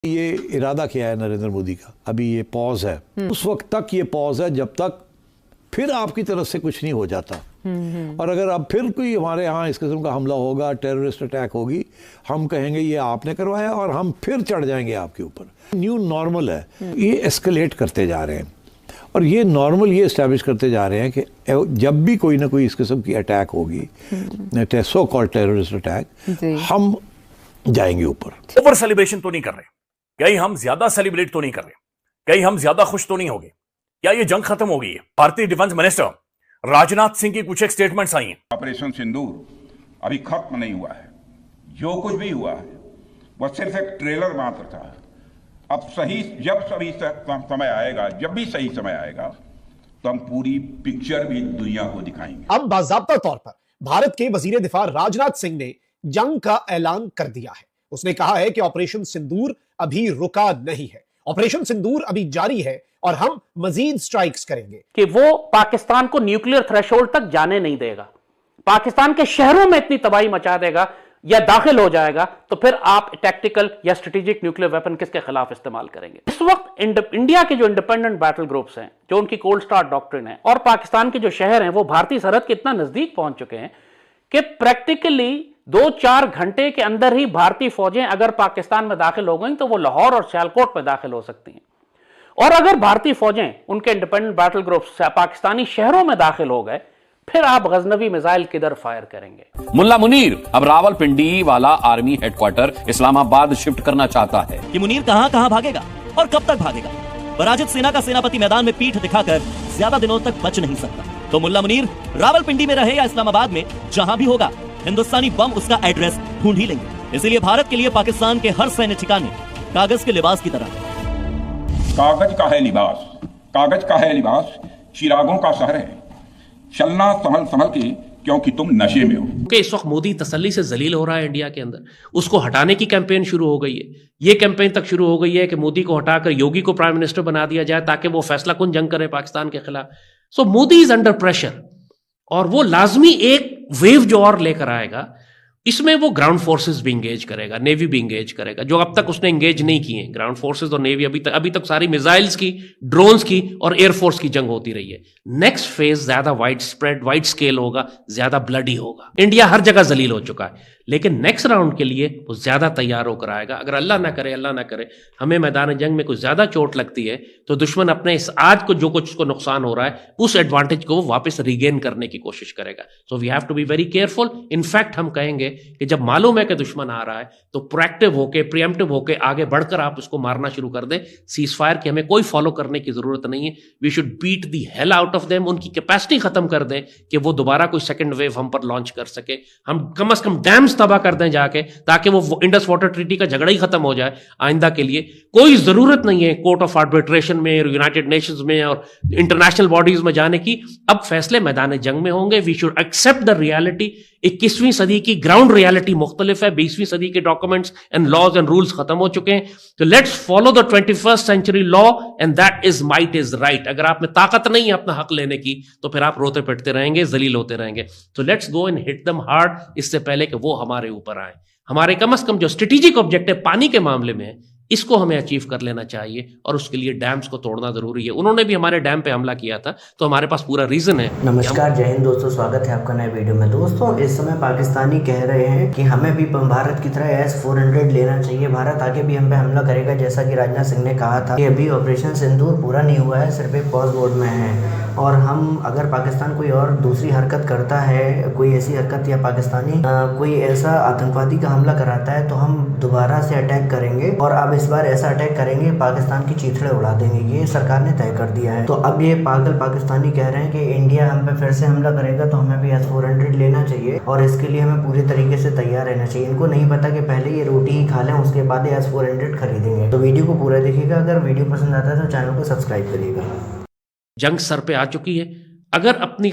یہ ارادہ کیا ہے نریندر مودی کا، ابھی یہ پاز ہے، اس وقت تک یہ پاز ہے جب تک پھر آپ کی طرف سے کچھ نہیں ہو جاتا، اور اگر اب پھر کوئی ہمارے ہاں اس قسم کا حملہ ہوگا، ٹیررسٹ اٹیک ہوگی، ہم کہیں گے یہ آپ نے کروایا اور ہم پھر چڑھ جائیں گے آپ کے اوپر۔ نیو نارمل ہے، یہ ایسکلیٹ کرتے جا رہے ہیں، اور یہ نارمل یہ اسٹیبلش کرتے جا رہے ہیں کہ جب بھی کوئی نہ کوئی اس قسم کی اٹیک ہوگی، سو کال ٹیررسٹ اٹیک، ہم جائیں گے اوپر۔ اوور سیلیبریشن تو نہیں کر رہے، کہیں ہم زیادہ سیلیبریٹ تو نہیں کر رہے، کہیں ہم زیادہ خوش تو نہیں ہو گئے، کیا یہ جنگ ختم ہو گئی ہے؟ بھارتی ڈیفنس منسٹر راجناتھ سنگھ کی کچھ ایک سٹیٹمنٹس آئی ہیں۔ آپریشن سندور ابھی ختم نہیں ہوا ہے، جو کچھ بھی ہوا ہے وہ صرف ایک ٹریلر ماتر تھا۔ اب جب سمے آئے گا، جب بھی صحیح سمے آئے گا تو ہم پوری پکچر بھی دنیا کو دکھائیں گے۔ اب باضابطہ طور پر بھارت کے وزیر دفاع راجناتھ سنگھ نے جنگ کا اعلان کر دیا ہے۔ اس نے کہا ہے کہ آپریشن سندور ابھی رکا نہیں ہے، آپریشن سندور ابھی جاری ہے اور ہم مزید سٹرائکس کریں گے۔ کہ وہ پاکستان کو نیوکلیر تھریشولڈ تک جانے نہیں دے گا، پاکستان کے شہروں میں اتنی تباہی مچا دے گا یا داخل ہو جائے گا تو پھر آپ ٹیکٹیکل یا اسٹریٹجک نیوکلیر ویپن کس کے خلاف استعمال کریں گے؟ اس وقت انڈیا کے جو انڈیپینڈنٹ بیٹل گروپس ہیں، جو ان کی کولڈ سٹارٹ ڈاکٹرن ہے، اور پاکستان کے جو شہر ہیں وہ بھارتی سرحد کے اتنا نزدیک پہنچ چکے ہیں کہ پریکٹیکلی 2-4 گھنٹے کے اندر ہی بھارتی فوجیں اگر پاکستان میں داخل ہو گئیں تو وہ لاہور اور سیالکوٹ میں داخل ہو سکتی ہیں، اور اگر بھارتی فوجیں ان کے انڈیپینڈنٹ بیٹل گروپس پاکستانی شہروں میں داخل ہو گئے پھر آپ غزنوی میزائل کدھر فائر کریں گے؟ ملا منیر اب راول پنڈی والا آرمی ہیڈ کوارٹر اسلام آباد شفٹ کرنا چاہتا ہے۔ کہ منیر کہاں کہاں بھاگے گا اور کب تک بھاگے گا؟ براجت سینا کا سیناپتی میدان میں پیٹھ دکھا کر زیادہ دنوں تک بچ نہیں سکتا، تو ملا منیر راول پنڈی میں رہے یا اسلام آباد میں، جہاں بھی ہوگا ہندوستانی بم اس کا ایڈریس ڈھونڈ ہی لیں گے۔ اسی لیے بھارت کے لیے پاکستان کے ہر سینہ ٹھکانے کاغذ کے لباس کی طرح۔ کاغذ کا ہے لباس، کاغذ کا ہے لباس، چراغوں کا شہر ہے، چلنا سنبھل سنبھل کے کیونکہ تم نشے میں ہو۔ کہ اس وقت مودی تسلی سے ذلیل ہو رہا ہے انڈیا کے اندر، اس کو ہٹانے کی کیمپین شروع ہو گئی ہے۔ یہ کیمپین تک شروع ہو گئی ہے کہ مودی کو ہٹا کر یوگی کو پرائم منسٹر بنا دیا جائے تاکہ وہ فیصلہ کن جنگ کرے پاکستان کے خلاف۔ سو مودی از انڈر پریشر، اور وہ لازمی ایک ویو جو اور لے کر آئے گا، اس میں وہ گراؤنڈ فورسز بھی انگیج کرے گا، نیوی بھی انگیج کرے گا، جو اب تک اس نے انگیج نہیں کی ہیں۔ گراؤنڈ فورسز اور نیوی ابھی تک ساری میزائلز کی، ڈرونز کی اور ایئر فورس کی جنگ ہوتی رہی ہے۔ نیکسٹ فیز زیادہ وائڈ سپریڈ، وائڈ سکیل ہوگا، زیادہ بلڈی ہوگا۔ انڈیا ہر جگہ ذلیل ہو چکا ہے، لیکن نیکسٹ راؤنڈ کے لیے وہ زیادہ تیار ہو کر آئے گا۔ اگر اللہ نہ کرے ہمیں میدان جنگ میں کچھ زیادہ چوٹ لگتی ہے تو دشمن اپنے اس آج کو جو کچھ اس کو نقصان ہو رہا ہے اس ایڈوانٹیج کو واپس ریگین کرنے کی کوشش کرے گا۔ So we have to be very careful. In fact ہم کہیں گے کہ جب معلوم ہے کہ دشمن آ رہا ہے تو پرویکٹیو ہو کے، پریمپٹیو ہو کے آگے بڑھ کر آپ اس کو مارنا شروع کر دیں۔ سیز فائر کی ہمیں کوئی فالو کرنے کی ضرورت نہیں ہے۔ We should beat the hell out of them, ان کی کیپیسٹی ختم کر دیں کہ وہ دوبارہ کوئی سیکنڈ ویو ہم پر لانچ کر سکے۔ ہم کم از کم ڈیمز تباہ کر دیں جا کے، تاکہ وہ انڈس واٹر ٹریٹی کا جھگڑا ہی ختم ہو جائے۔ آئندہ کے لیے کوئی ضرورت نہیں ہے کورٹ آف آربیٹریشن میں، یونائٹڈ نیشنز میں اور انٹرنیشنل باڈیز میں جانے کی۔ اب فیصلے میدان جنگ میں ہوں گے۔ We should accept the reality. 21ویں صدی کی گراؤنڈ ریالٹی مختلف ہے، 20ویں صدی کے documents and laws and rules ختم ہو چکے ہیں۔ تو let's follow the 21st century law and that is might is right. اگر آپ میں طاقت نہیں ہے اپنا حق لینے کی تو پھر آپ روتے پٹتے رہیں گے، ذلیل ہوتے رہیں گے۔ تو let's go and hit them hard, اس سے پہلے کہ وہ ہمارے اوپر آئیں۔ ہمارے کم از کم جو اسٹریٹجک آبجیکٹو پانی کے معاملے میں ہے، اس کو ہمیں اچیو کر لینا چاہیے، اور اس کے لیے ڈیمز کو توڑنا ضروری ہے۔ انہوں نے بھی ہمارے ڈیم پہ حملہ کیا تھا، تو ہمارے پاس پورا ریزن ہے۔ نمسکار، جے ہند دوستوں، سواگت ہے آپ کا نئے ویڈیو میں۔ دوستوں، اس سمے پاکستانی کہہ رہے ہیں کہ ہمیں بھی بھارت کی طرح S-400 لینا چاہیے، بھارت آگے بھی ہم پہ حملہ کرے گا، جیسا کہ راجناتھ سنگھ نے کہا تھا کہ ابھی آپریشن سندور پورا نہیں ہوا ہے، صرف ایک پاز موڈ میں ہے، اور ہم اگر پاکستان کوئی اور دوسری حرکت کرتا ہے، کوئی ایسی حرکت یا پاکستانی کوئی ایسا آتنکوادی کا حملہ کراتا ہے تو ہم دوبارہ سے اٹیک کریں گے، اور اب اس بار ایسا اٹیک کریں گے پاکستان کی چیتھڑے اڑا دیں گے۔ یہ سرکار نے طے کر دیا ہے۔ تو اب یہ پاگل پاکستانی کہہ رہے ہیں کہ انڈیا ہم پہ پھر سے حملہ کرے گا تو ہمیں بھی S-400 لینا چاہیے، اور اس کے لیے ہمیں پورے طریقے سے تیار رہنا چاہیے۔ ان کو نہیں پتا کہ پہلے یہ روٹی ہی کھا لیں، اس کے بعد یہ S-400 خریدیں گے۔ تو ویڈیو کو پورا دیکھیے گا، اگر ویڈیو پسند آتا ہے تو چینل کو سبسکرائب کریے گا۔ جنگ سر پہ آ چکی ہے، اگر اپنی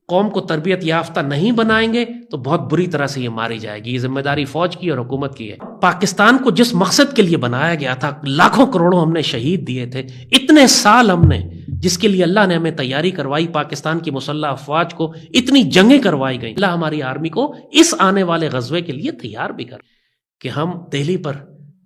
قوم کو تربیت یافتہ نہیں بنائیں گے تو بہت بری طرح سے یہ ماری جائے گی۔ یہ ذمہ داری فوج کی اور حکومت کی ہے۔ پاکستان کو جس مقصد کے لیے بنایا گیا تھا، لاکھوں کروڑوں ہم نے شہید دیے تھے، اتنے سال ہم نے جس کے لیے اللہ نے ہمیں تیاری کروائی، پاکستان کی مسلح افواج کو اتنی جنگیں کروائی گئیں، اللہ ہماری آرمی کو اس آنے والے غزوے کے لیے تیار بھی کر کہ ہم دہلی پر